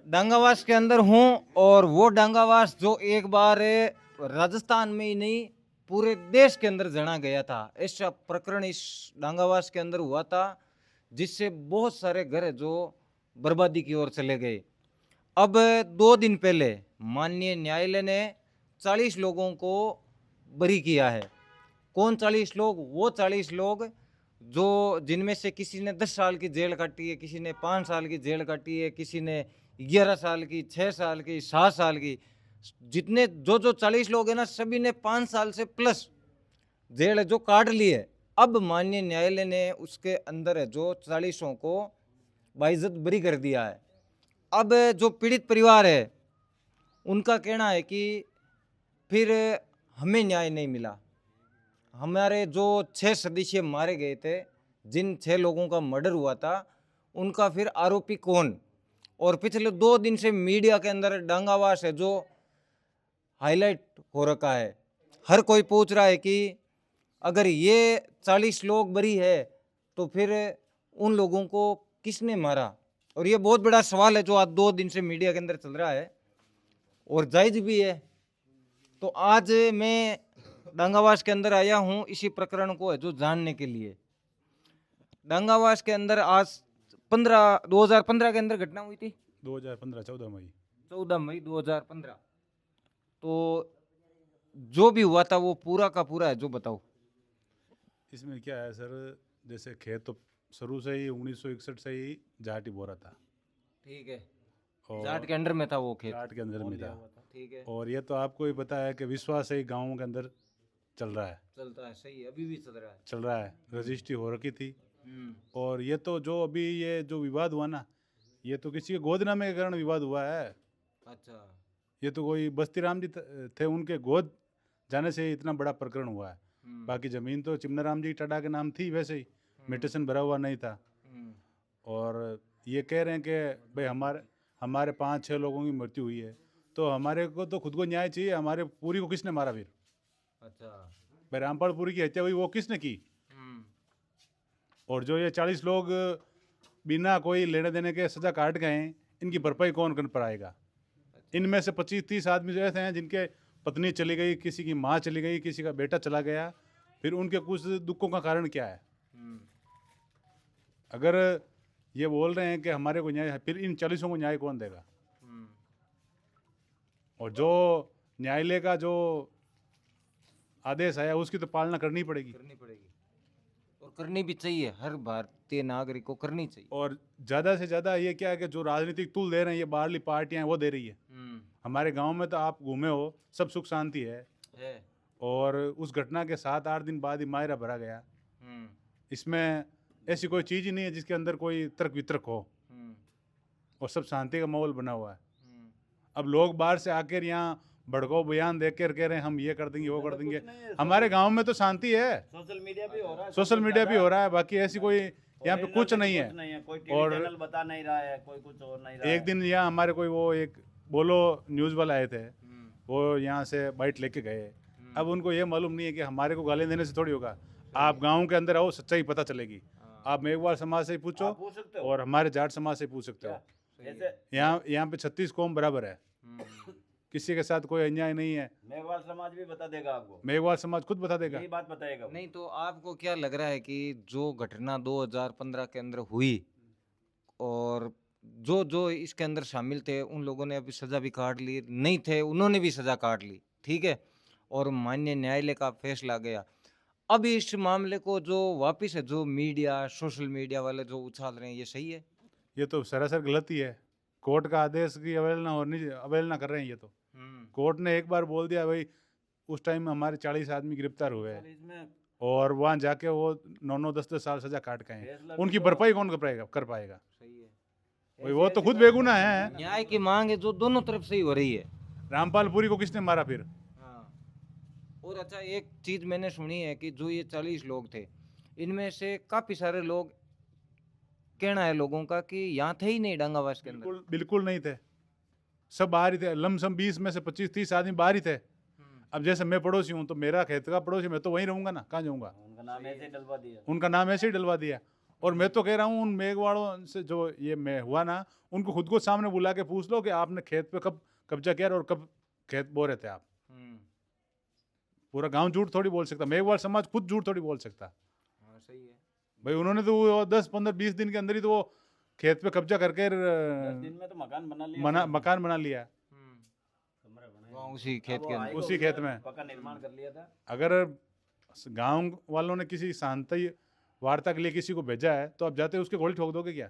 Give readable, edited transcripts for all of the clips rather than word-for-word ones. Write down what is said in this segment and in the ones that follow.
डांगावास के अंदर हूँ और वो डांगावास जो एक बार राजस्थान में ही नहीं पूरे देश के अंदर जाना गया था। ऐसा प्रकरण इस डांगावास के अंदर हुआ था जिससे बहुत सारे घर है जो बर्बादी की ओर चले गए। अब 2 दिन पहले माननीय न्यायालय ने 40 लोगों को बरी किया है। कौन 40 लोग? वो 40 लोग जो जिनमें से किसी ने 10 साल की जेल काटी है, किसी ने 5 साल की जेल काटी है, किसी ने 11 साल की, 6 साल की, 7 साल की। जितने जो 40 लोग हैं ना, सभी ने 5 साल से प्लस जेल जो काट ली है। अब माननीय न्यायालय ने उसके अंदर है जो 40 को बाइज्जत बरी कर दिया है। अब जो पीड़ित परिवार है उनका कहना है कि फिर हमें न्याय नहीं मिला। हमारे जो 6 सदस्य मारे गए थे, जिन 6 लोगों का मर्डर हुआ था, उनका फिर आरोपी कौन? और पिछले 2 दिन से मीडिया के अंदर डांगावास है जो हाईलाइट हो रखा है। हर कोई पूछ रहा है कि अगर ये 40 लोग बरी है तो फिर उन लोगों को किसने मारा? और ये बहुत बड़ा सवाल है जो आज 2 दिन से मीडिया के अंदर चल रहा है और जायज भी है। तो आज मैं डांगावास के अंदर आया हूँ इसी प्रकरण को है जो जानने के लिए। डांगावास के अंदर आज 2015 के अंदर घटना हुई थी। 2015 14 मई 14 मई 2015। तो जो भी हुआ था वो पूरा का पूरा है जो बताओ। इसमें क्या है सर, जैसे खेत तो शुरू से ही 1961 से ही जाट ही बो रहा था। ठीक है, और जाट के अंडर में था वो खेत। जाट के अंदर में था। ठीक है, और ये तो आपको ही पता है कि विश्वास ही गाँव के अंदर चल रहा है, चलता है, सही है, अभी भी चल रहा है। रजिस्ट्री हो रखी थी। हम्म, और ये तो जो अभी ये जो विवाद हुआ ना, ये तो किसी के गोदनामे के कारण विवाद हुआ है। अच्छा, ये तो कोई बस्ती राम जी थे, उनके गोद जाने से इतना बड़ा प्रकरण हुआ है। बाकी जमीन तो चिमनाराम जी टडा के नाम थी, वैसे ही म्यूटेशन भरा हुआ नहीं था। और ये कह रहे हैं कि भाई हमारे 5-6 लोगों की मृत्यु हुई है, तो हमारे को तो खुद को न्याय चाहिए। हमारे पूरी को किसने मारा फिर? अच्छा, भाई रामपाल पुरी की हत्या हुई, वो किसने की? और जो ये 40 लोग बिना कोई लेने देने के सजा काट गए हैं, इनकी भरपाई कौन कर पाएगा? इनमें से 25-30 आदमी जो ऐसे हैं जिनके पत्नी चली गई, किसी की माँ चली गई, किसी का बेटा चला गया, फिर उनके कुछ दुखों का कारण क्या है? अगर ये बोल रहे हैं कि हमारे को न्याय है, फिर इन 40 को न्याय कौन देगा? और जो न्यायालय का जो आदेश आया उसकी तो पालना करनी पड़ेगी और करनी भी चाहिए। हर भारतीय नागरिक को करनी चाहिए। और ज़्यादा से ज़्यादा ये क्या है कि जो राजनीतिक तुल दे रहे हैं, ये बाहरली पार्टियां हैं, वो दे रही है। हमारे गांव में तो आप घूमे हो, सब सुख शांति है। और उस घटना के 7-8 दिन बाद ही मायरा भरा गया। इसमें ऐसी कोई चीज़ ही नहीं है जिसके अंदर कोई तर्क वितर्क हो, और सब शांति का माहौल बना हुआ है। अब लोग बाहर से आकर यहाँ भड़काऊ बयान देख कर कह रहे हैं हम ये कर देंगे, वो कर देंगे। हमारे गांव में तो शांति है, सोशल मीडिया भी हो रहा है। बाकी ऐसी कोई यहाँ पे कुछ नहीं है। कोई टीवी चैनल बता नहीं रहा है, कोई कुछ और नहीं रहा है। एक दिन यहाँ हमारे कोई वो एक बोलो न्यूज़ वाले आए थे, वो यहाँ से बाइट लेके गए। अब उनको ये मालूम नहीं है कि हमारे को गाली देने से थोड़ी होगा। आप गांव के अंदर आओ, सच्चाई पता चलेगी। आप मेघवाल समाज से पूछो और हमारे जाट समाज से पूछ सकते हो। यहाँ पे 36 कौम बराबर है, किसी के साथ कोई अन्याय नहीं है। मेघवाल समाज भी बता देगा आपको, मेघवाल समाज खुद बता देगा, यही बात बताएगा। नहीं तो आपको क्या लग रहा है कि जो घटना 2015 के अंदर हुई और जो जो इसके अंदर शामिल थे उन लोगों ने अभी सजा भी काट ली, नहीं थे उन्होंने भी सजा काट ली, ठीक है, और माननीय न्यायालय का फैसला गया। अब इस मामले को जो वापिस है जो मीडिया सोशल मीडिया वाले जो उछाल रहे हैं, ये सही है? ये तो सरासर गलती है। कोर्ट का आदेश की अवहेलना कर रहे हैं। ये तो कोर्ट ने एक बार बोल दिया, भाई उस टाइम में हमारे 40 आदमी गिरफ्तार हुए और वहाँ जाके वो 9-9 10-10 साल सजा काट गए हैं। उनकी भरपाई कौन कर पाएगा? सही है, भाई वो तो खुद बेगुनाह है। न्याय की मांग है जो दोनों तरफ से ही हो रही है। रामपाल पुरी को किसने मारा फिर? और अच्छा, एक चीज मैंने सुनी है कि जो ये 40 लोग थे, इनमें से काफी सारे लोग, कहना है लोगों का कि यहाँ थे ही नहीं डांगावास के अंदर। बिल्कुल नहीं थे, सब बाहर ही थे। लमसम 20 में से 25-30 आदमी बाहर ही थे। अब जैसे मैं पड़ोसी हूँ तो मेरा खेत का पड़ोसी, मैं तो वहीं रहूंगा ना, कहाँ जाऊँगा? उनका नाम ऐसे ही डलवा दिया। उनका नाम ऐसे ही डलवा दिया। और मैं तो कह रहा हूँ उन मेघवाड़ों से जो ये मैं हुआ ना, उनको खुद को सामने बुला के पूछ लो कि आपने खेत पे कब कब्जा किया और कब खेत बो रहे थे आप। पूरा गांव झूठ थोड़ी बोल सकता, मेघवाड़ समाज खुद झूठ थोड़ी बोल सकता। हाँ सही है। भाई उन्होंने तो वो 10-15-20 दिन के अंदर ही तो वो खेत पे कब्जा करके 10 दिन में तो मकान बना लिया। मकान बना लिया कमरे बनाए। वहाँ उसी खेत अब के वो अंदर। आएगा, उसी उसने खेत में। पक्का निर्माण कर लिया था। अगर गांव वालों ने किसी शांति वार्ता के लिए किसी को भेजा है तो आप जाते उसके गोली ठोक दोगे क्या?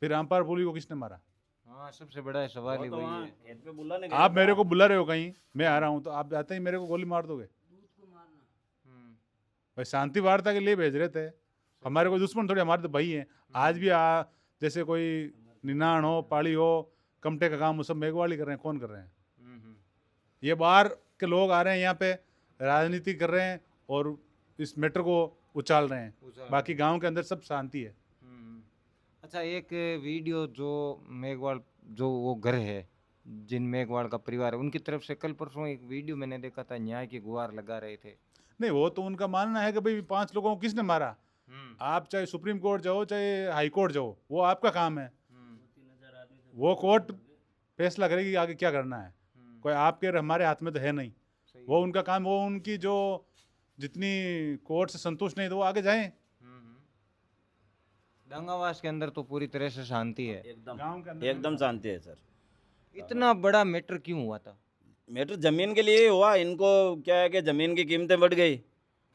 फिर रामपाल पुली को किसने मारा? हाँ सबसे बड़ा सवाल वो ही तो वही वहाँ है। खेत पे बुलाने आप गया मेरे था। को बुला रहे हो कहीं, मैं आ रहा हूँ तो आप जाते ही मेरे को गोली मार दोगे? भाई शांति वार्ता के लिए भेज रहे थे, हमारे कोई दुश्मन थोड़ी, हमारे तो भाई हैं। आज भी जैसे कोई निनाण हो, पाड़ी हो, कमटे का काम वो सब मेघवाल ही कर रहे हैं। कौन कर रहे हैं? ये बाहर के लोग आ रहे हैं यहाँ पे, राजनीति कर रहे हैं और इस मैटर को उछाल रहे हैं। बाकी गांव के अंदर सब शांति है। अच्छा एक वीडियो जो मेघवाल जो वो घर है, जिन मेघवाल का परिवार है, उनकी तरफ से कल परसों एक वीडियो मैंने देखा था, न्याय की गुहार लगा रहे थे। नहीं, वो तो उनका मानना है कि भाई 5 लोगों को किसने मारा। आप चाहे सुप्रीम कोर्ट जाओ चाहे हाई कोर्ट जाओ, वो आपका काम है। वो कोर्ट फैसला करेगी आगे क्या करना है। कोई आपके और हमारे हाथ में तो है नहीं। वो उनका काम, वो उनकी जो जितनी कोर्ट से संतुष्ट नहीं तो वो आगे जाएं। दंगावास के अंदर तो पूरी तरह से शांति है। गांव के अंदर एकदम शांति है सर। इतना बड़ा मैटर क्यों हुआ था? मैटर जमीन के लिए ही हुआ। इनको क्या है कि जमीन की कीमतें बढ़ गई।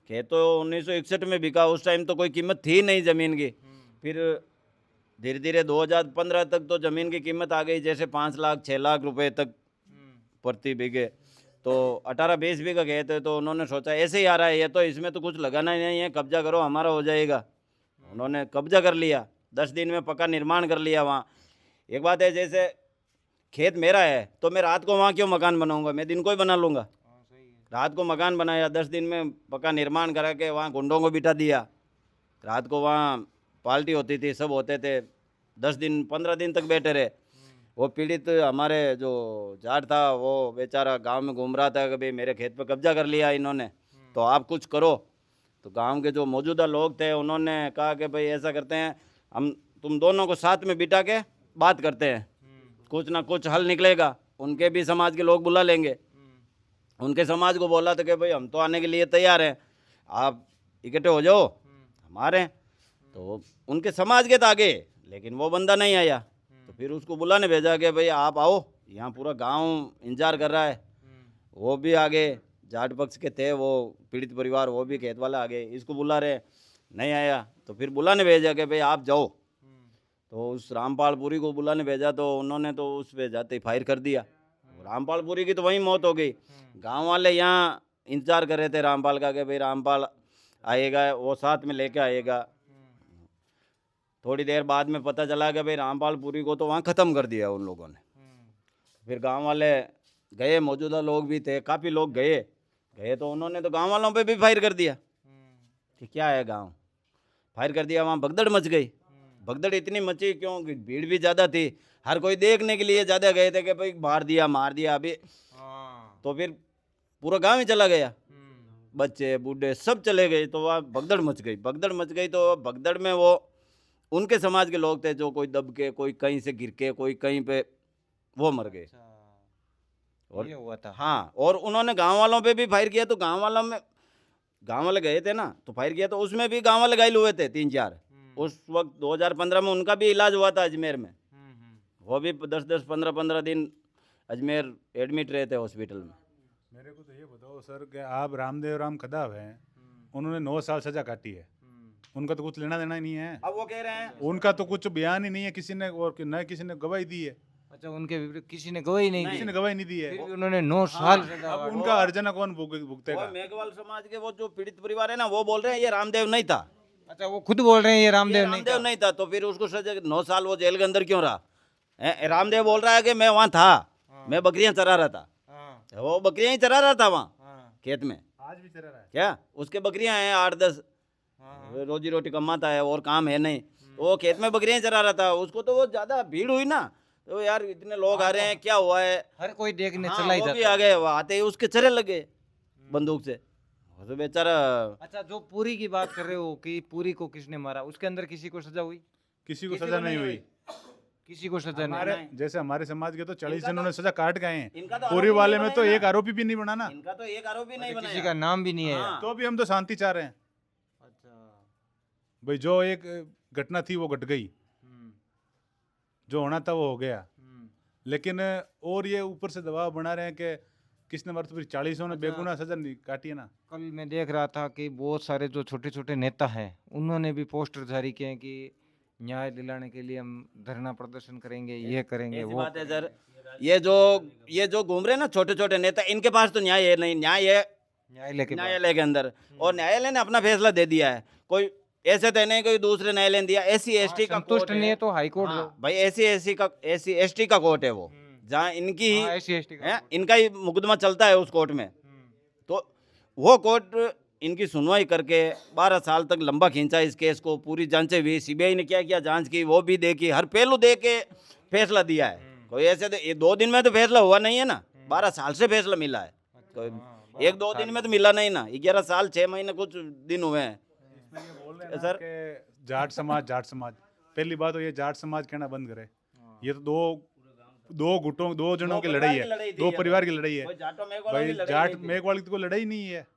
खेत तो 1961 में बिका, उस टाइम तो कोई कीमत थी नहीं ज़मीन की। फिर धीरे धीरे 2015 तक तो ज़मीन की कीमत आ गई, जैसे 5 लाख 6 लाख रुपए तक प्रति बीघे। तो 18-20 बीघा खेत है, तो उन्होंने सोचा ऐसे ही आ रहा है ये, तो इसमें तो कुछ लगाना ही नहीं है, कब्जा करो हमारा हो जाएगा। उन्होंने कब्जा कर लिया, 10 दिन में पक्का निर्माण कर लिया वहाँ। एक बात है, जैसे खेत मेरा है तो मैं रात को वहाँ क्यों मकान बनाऊंगा, मैं दिन को ही बना लूँगा। रात को मकान बनाया, 10 दिन में पक्का निर्माण करा के वहाँ गुंडों को बिठा दिया। रात को वहाँ पार्टी होती थी, सब होते थे, 10 दिन 15 दिन तक बैठे रहे। वो पीड़ित हमारे जो जाट था वो बेचारा गांव में घूम रहा था कि भाई मेरे खेत पे कब्जा कर लिया इन्होंने, तो आप कुछ करो। तो गांव के जो मौजूदा लोग थे उन्होंने कहा कि भाई ऐसा करते हैं, हम तुम दोनों को साथ में बिठा के बात करते हैं, कुछ ना कुछ हल निकलेगा। उनके भी समाज के लोग बुला लेंगे। उनके समाज को बोला था कि भाई हम तो आने के लिए तैयार हैं, आप इकट्ठे हो जाओ हमारे। तो उनके समाज के तो आगे, लेकिन वो बंदा नहीं आया। तो फिर उसको बुलाने भेजा कि भाई आप आओ, यहाँ पूरा गांव इंतजार कर रहा है। वो भी आगे, जाट पक्ष के थे वो पीड़ित परिवार, वो भी खेत वाला आगे, इसको बुला रहे, नहीं आया। तो फिर बुलाने भेजा कि भाई आप जाओ। तो उस रामपाल पुरी को बुलाने भेजा, तो उन्होंने तो उस पे जाते ही फायर कर दिया। रामपाल पुरी की तो वहीं मौत हो गई। गांव वाले यहाँ इंतजार कर रहे थे रामपाल का कि भाई रामपाल आएगा, वो साथ में लेके आएगा। थोड़ी देर बाद में पता चला कि भाई रामपाल पुरी को तो वहाँ ख़त्म कर दिया उन लोगों ने। फिर गांव वाले गए, मौजूदा लोग भी थे, काफ़ी लोग गए तो उन्होंने तो गांव वालों पे भी फायर कर दिया कि क्या है, गांव फायर कर दिया। वहाँ भगदड़ मच गई। भगदड़ इतनी मची क्योंकि भीड़ भी ज़्यादा थी, हर कोई देखने के लिए ज़्यादा गए थे कि भाई मार दिया अभी। तो फिर पूरा गांव ही चला गया, बच्चे बूढ़े सब चले गए। तो वहाँ भगदड़ मच गई। तो भगदड़ में वो उनके समाज के लोग थे, जो कोई दब के, कोई कहीं से गिर के, कोई कहीं पे, वो मर गए। और ये हुआ था। हाँ, और उन्होंने गांव वालों पे भी फायर किया। तो गांव वाले गए थे ना, तो फायर किया, तो उसमें भी गांव वाले घायल हुए थे 3-4। उस वक्त 2015 में उनका भी इलाज हुआ था अजमेर में। वो भी 10-10, 15-15 दिन अजमेर एडमिट रहे थे हॉस्पिटल में। मेरे को तो ये बताओ सर कि आप रामदेव राम कदाव हैं, उन्होंने 9 साल सजा काटी है, उनका तो कुछ लेना देना ही नहीं है। अब वो कह रहे हैं, उनका तो कुछ बयान ही नहीं है किसी ने, और न किसी ने गवाही दी है। अच्छा, उनके विपरीत किसी ने गवाही नहीं किसी दी, ने गवाही नहीं दी है। फिर भी उन्होंने 9 साल सजा अब काटी। उनका अर्जना कौन वो भुगतेगा? मेघवाल समाज के वो जो पीड़ित परिवार है ना, वो बोल रहे हैं ये रामदेव नहीं था। अच्छा, वो खुद बोल रहे हैं ये ये रामदेव नहीं रामदेव था। नहीं था, तो फिर उसको सजा 9 साल वो जेल के अंदर क्यों रहा? रामदेव बोल रहा है कि मैं वहाँ था, मैं बकरियां चरा रहा था। हाँ, वो बकरियां ही चरा रहा था वहाँ हाँ, खेत में। आज भी चल रहा है। क्या उसके बकरियां हैं 8-10, हाँ, रोजी रोटी कमाता है और काम है नहीं, तो वो खेत में बकरियां चरा रहा था। उसको तो वो ज़्यादा भीड़ हुई ना, तो यार इतने लोग आ रहे हैं, क्या हुआ है। हर कोई देखने हाँ, चला ही वो था। भी आ गए, वो आते ही उसके चरे लगे बंदूक से। वो तो बेचारा अच्छा, जो पूरी की बात कर रहे हो कि पूरी को किसने मारा, उसके अंदर किसी को सजा हुई? किसी को सजा नहीं हुई। किसी को सजा नहीं? हमारे जैसे हमारे समाज के तो 40 जनों ने सजा काट गए हैं, इनका तो पूरी आरोपी वाले नहीं में तो बनाया एक ना। आरोपी भी नहीं बना ना, इनका तो एक आरोपी नहीं किसी बनाया। का नाम भी नहीं है? हाँ। तो भी हम तो शांति चाह रहे हैं। अच्छा। भाई जो एक घटना थी वो घट गई, जो होना था वो हो गया, लेकिन और ये ऊपर से दबाव बना रहे हैं कि किसने मारा, तो फिर 40 ने बेगुनाह सजा नहीं काटी है ना। कल मैं देख रहा था कि बहुत सारे जो छोटे छोटे नेता हैं उन्होंने भी पोस्टर जारी किए हैं कि न्याय दिलाने के लिए हम धरना प्रदर्शन करेंगे, ये करेंगे, ऐसी वो बात है सर। ये जो घूम रहे हैं ना छोटे छोटे नेता, इनके पास तो न्याय है नहीं। न्याय है न्यायालय के पास। न्यायालय के अंदर, और न्यायालय ने अपना फैसला दे दिया है। कोई ऐसे तो नहीं कोई दूसरे न्यायालय ने दिया। एससी एसटी का संतुष्ट कोर्ट नहीं है है। तो हाई कोर्ट हाँ, दो। भाई एससी एसटी का कोर्ट है वो, जहाँ इनकी ही हाँ, SC/ST का है, इनका ही मुकदमा चलता है उस कोर्ट में। तो वो कोर्ट इनकी सुनवाई करके 12 साल तक लंबा खींचा इस केस को, पूरी जांचें हुई, सीबीआई ने क्या किया जांच की वो भी देखी, हर पहलू दे के फैसला दिया है। कोई ऐसे तो ये 2 दिन में तो फैसला हुआ नहीं है ना, 12 साल से फैसला मिला है। कोई 1-2 दिन में तो मिला नहीं ना, 11 साल 6 महीने कुछ दिन हुए हैं। सर कि जाट समाज पहली बात तो ये जाट समाज कहना बंद करे। ये तो दो जनों की लड़ाई है, दो परिवार की लड़ाई है। कोई जाटों में वाला भाई भी लड़ाई जाट नहीं थी। मेघवाल की तो कोई लड़ाई नहीं है,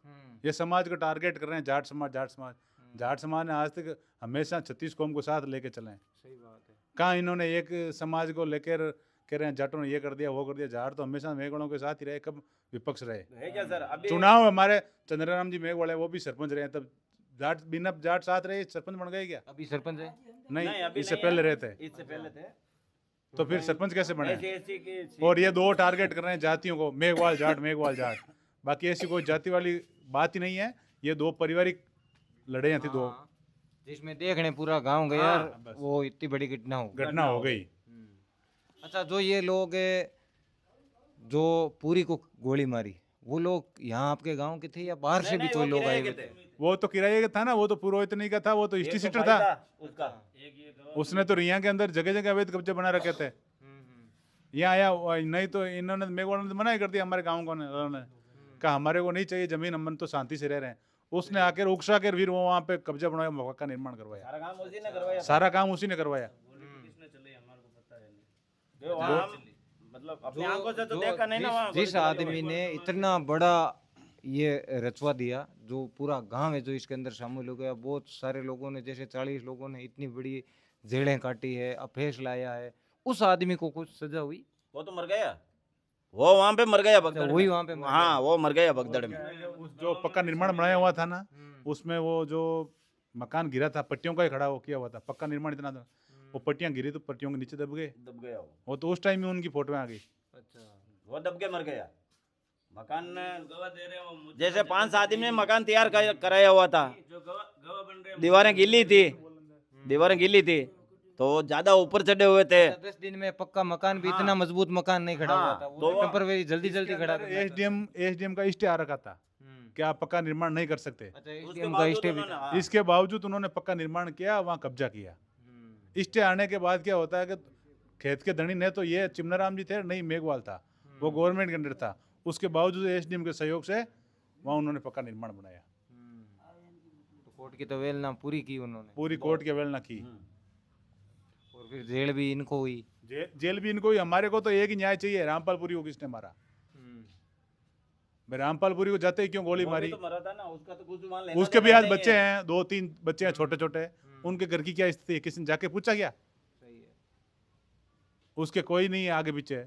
ये समाज को टारगेट कर रहे हैं। जाट समाज ने आज तक हमेशा 36 कौम को साथ लेके चले हैं। सही बात है। कहाँ इन्होंने एक समाज को लेकर कह रहे हैं जाटों ने ये कर दिया वो कर दिया। जाट तो हमेशा मेघवालों के साथ ही रहे, कब विपक्ष रहे। है क्या सर? अभी चुनाव हमारे चंद्रराम जी मेघवाल है, वो भी सरपंच रहे हैं, तब जाट बिना जाट साथ रहे सरपंच बन गए क्या? अभी सरपंच है? नहीं, नहीं, अभी इससे नहीं पहले है। रहते हैं, इससे पहले थे। तो फिर सरपंच कैसे बने? ऐसी की और ये दो टारगेट कर रहे हैं जातियों को, मेघवाल जाट। बाकी ऐसी कोई जाति वाली बात ही नहीं है, ये दो पारिवारिक लड़ाइयाँ थी, दो हाँ, जिसमें देखने पूरा गांव गया, बस। वो इतनी बड़ी घटना हो गई। घटना हो गई। अच्छा, जो ये लोग जो पूरी को गोली मारी, वो लोग यहाँ आपके गांव के थे या बाहर से भी कोई लोग आए हुए थे? वो तो किराए का था ना, वो तो पुरोहित नहीं का था, वो तो हिस्ट्री सीटर था। उसका। उसने तो रिया के अंदर जगह जगह अवैध कब्जे बना रखे थे। यहाँ आया नहीं तो इन्होंने मेघवाल ने मना ही कर दिया हमारे गाँव को ने कहा हमारे को नहीं चाहिए जमीन, हम तो शांति से रह रहे हैं। उसने आकर उकसा कर फिर वो वहाँ पे कब्जा बनाया, मौका का निर्माण करवाया। सारा काम उसी ने करवाया। सारा काम उसी ने करवाया। जो वहाँ मतलब अपनी आंखों से तो देखा नहीं ना वहाँ। जिस आदमी ने इतना बड़ा ये रचवा दिया, जो पूरा गांव है जो इसके अंदर शामिल हो गया, बहुत सारे लोगों ने, जैसे 40 लोगों ने इतनी बड़ी जेलें काटी है, अब फैसला आया है, उस आदमी को कुछ सजा हुई? वो तो मर गया, वो वहाँ पे मर गया बगदड़ वही में। वहाँ पे मर हाँ, वो मर गया बगदड़ में। उस जो पक्का निर्माण बनाया हुआ था ना, उसमें वो जो मकान गिरा था पट्टियों का ही खड़ा हो किया हुआ था, पक्का निर्माण इतना था, वो पट्टियां गिरी तो पट्टियों के नीचे दब गए। दब गया वो तो उस टाइम ही उनकी फोटो आ गई। अच्छा, वो दब के मर गया। मकान जैसे 5 आदमी ने मकान तैयार कराया हुआ था, दीवारें गिली थी तो ज्यादा ऊपर चढ़े हुए थे। 10 दिन में पक्का मकान भी, इतना मजबूत मकान नहीं खड़ा हुआ था, वो तो वो- टेम्पररी जल्दी जल्दी खड़ा करना था। एसडीएम का स्टे आ रखा था कि आप पक्का निर्माण नहीं कर सकते। अच्छा, उसके SDM का बावजूद स्टे भी उन्होंने- था। हाँ। इसके बावजूद उन्होंने पक्का निर्माण किया, वहाँ कब्जा किया। स्टे आने के बाद क्या होता है कि खेत के धनी ने तो ये चिमनाराम जी थे, नहीं मेघवाल था, वो गवर्नमेंट के अंडर था, उसके बावजूद एसडीएम के सहयोग से वहाँ उन्होंने पक्का निर्माण बनाया। तो कोर्ट की तो वेलना पूरी की उन्होंने, पूरी कोर्ट की अवहेलना की। और फिर जेल भी इनको हुई। जेल भी इनको ही, हमारे को तो एक ही न्याय चाहिए, रामपालपुरी को किसने मारा? भाई रामपालपुरी को जाते ही क्यों गोली वो भी मारी? तो मरा था ना, उसका तो कुछ वहाँ लेना उसके भी देना आज नहीं बच्चे है। हैं, 2-3 बच्चे हैं छोटे छोटे, उनके घर की क्या स्थिति है, किसी ने जाके पूछा क्या? सही है। उसके कोई नहीं है आगे पीछे,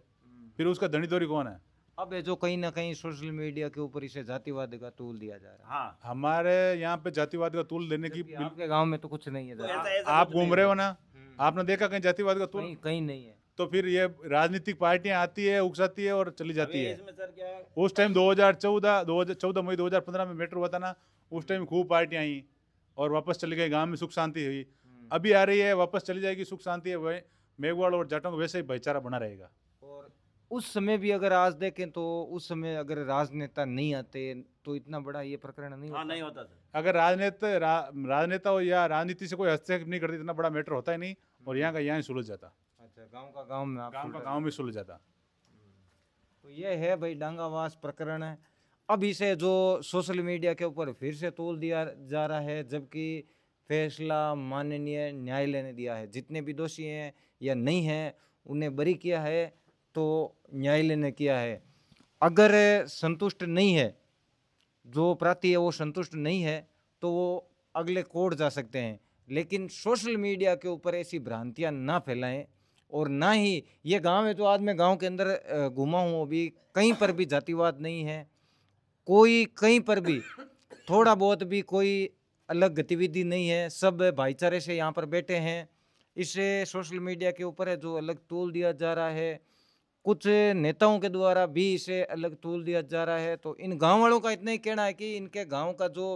फिर उसका धनी धोरी कौन है? अब ये जो कहीं ना कहीं सोशल मीडिया के ऊपर इसे जातिवाद का तूल दिया जा रहा है, हाँ, हमारे यहाँ पे जातिवाद का तूल देने की जबकि आपके गांव में तो कुछ नहीं है तो जाति। ऐसा आप घूम रहे हो ना, आपने देखा कहीं जातिवाद का तूल? कहीं कहीं नहीं है। तो फिर ये राजनीतिक पार्टियां आती है, उकसाती है और चली जाती अभी है। इसमें सर क्या है, उस टाइम 2014 मई 2015 में मेट्रो हुआ था ना, उस टाइम खूब पार्टियां आई और वापस चली गई, गांव में सुख शांति हुई। अभी आ रही है, वापस चली जाएगी, सुख शांति है, वही मेघवाल और जाटों का वैसे ही भाईचारा बना रहेगा। और उस समय भी अगर आज देखें तो उस समय अगर राजनेता नहीं आते तो इतना बड़ा ये प्रकरण नहीं हाँ होता। नहीं होता सर। अगर राजनेता हो या राजनीति से कोई हस्तक्षेप नहीं करती, इतना बड़ा मैटर होता ही नहीं, और यहाँ का यहाँ ही सुलझ जाता, अच्छा, गांव का गांव में आप गाँव का सुलझा- गाँव में सुलझ जाता। तो ये है भाई डांगावास प्रकरण है। अब इसे जो सोशल मीडिया के ऊपर फिर से तोल दिया जा रहा है, जबकि फैसला माननीय न्यायालय ने दिया है। जितने भी दोषी हैं या नहीं हैं उन्हें बरी किया है तो न्यायालय ने किया है। अगर संतुष्ट नहीं है, जो अपराधी है वो संतुष्ट नहीं है, तो वो अगले कोर्ट जा सकते हैं। लेकिन सोशल मीडिया के ऊपर ऐसी भ्रांतियां ना फैलाएं, और ना ही ये गांव है, तो आज मैं गांव के अंदर घूमा हूँ, अभी कहीं पर भी जातिवाद नहीं है, कोई कहीं पर भी थोड़ा बहुत भी कोई अलग गतिविधि नहीं है, सब भाईचारे से यहाँ पर बैठे हैं। इसे सोशल मीडिया के ऊपर है जो अलग तोल दिया जा रहा है, कुछ नेताओं के द्वारा भी इसे अलग तोल दिया जा रहा है। तो इन गांव वालों का इतना ही कहना है कि इनके गांव का जो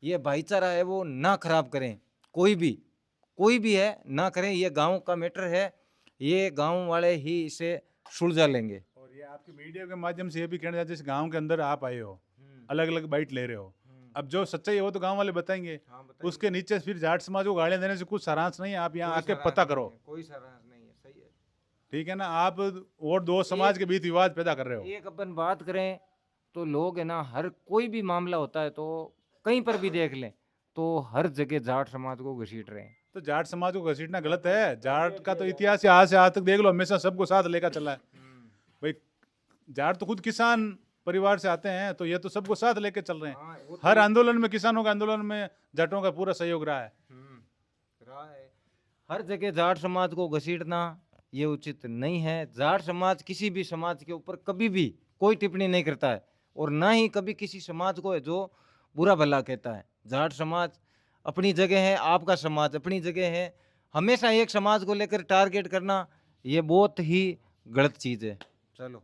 ये भाईचारा है वो ना खराब करें, कोई भी है ना करें, ये गांव का मैटर है, ये गांव वाले ही इसे सुलझा लेंगे। और ये आपकी मीडिया के माध्यम से ये भी कहना चाहते हैं, जिस गांव के अंदर आप आए हो, अलग अलग बाइट ले रहे हो, अब जो सच्चाई है वो तो गांव वाले बताएंगे। उसके नीचे फिर जाट समाज को गालियां देने से कुछ सारांश नहीं है, आप यहाँ आके पता करो। कोई सारांश नहीं है, सही है। ठीक है ना, आप और दो समाज के बीच विवाद पैदा कर रहे हो। एक अपन बात करें तो लोग है ना, हर कोई भी मामला होता है तो कहीं पर भी देख लें तो हर जगह जाट समाज को घसीट रहे हैं। तो जाट समाज को घसीटना गलत है। जाट का तो इतिहास ही आज से आज तक देख लो, हमेशा सबको साथ लेकर चला है भाई। जाट तो खुद किसान परिवार से आते हैं, तो ये तो सबको साथ लेके चल रहे हैं। हर आंदोलन में, किसानों के आंदोलन में जाटों का पूरा सहयोग रहा है। हर जगह जाट समाज को घसीटना ये उचित नहीं है। जाट समाज किसी भी समाज के ऊपर कभी भी कोई टिप्पणी नहीं करता है, और ना ही कभी किसी समाज को है जो बुरा भला कहता है। जाट समाज अपनी जगह है, आपका समाज अपनी जगह है। हमेशा एक समाज को लेकर टारगेट करना ये बहुत ही गलत चीज़ है। चलो।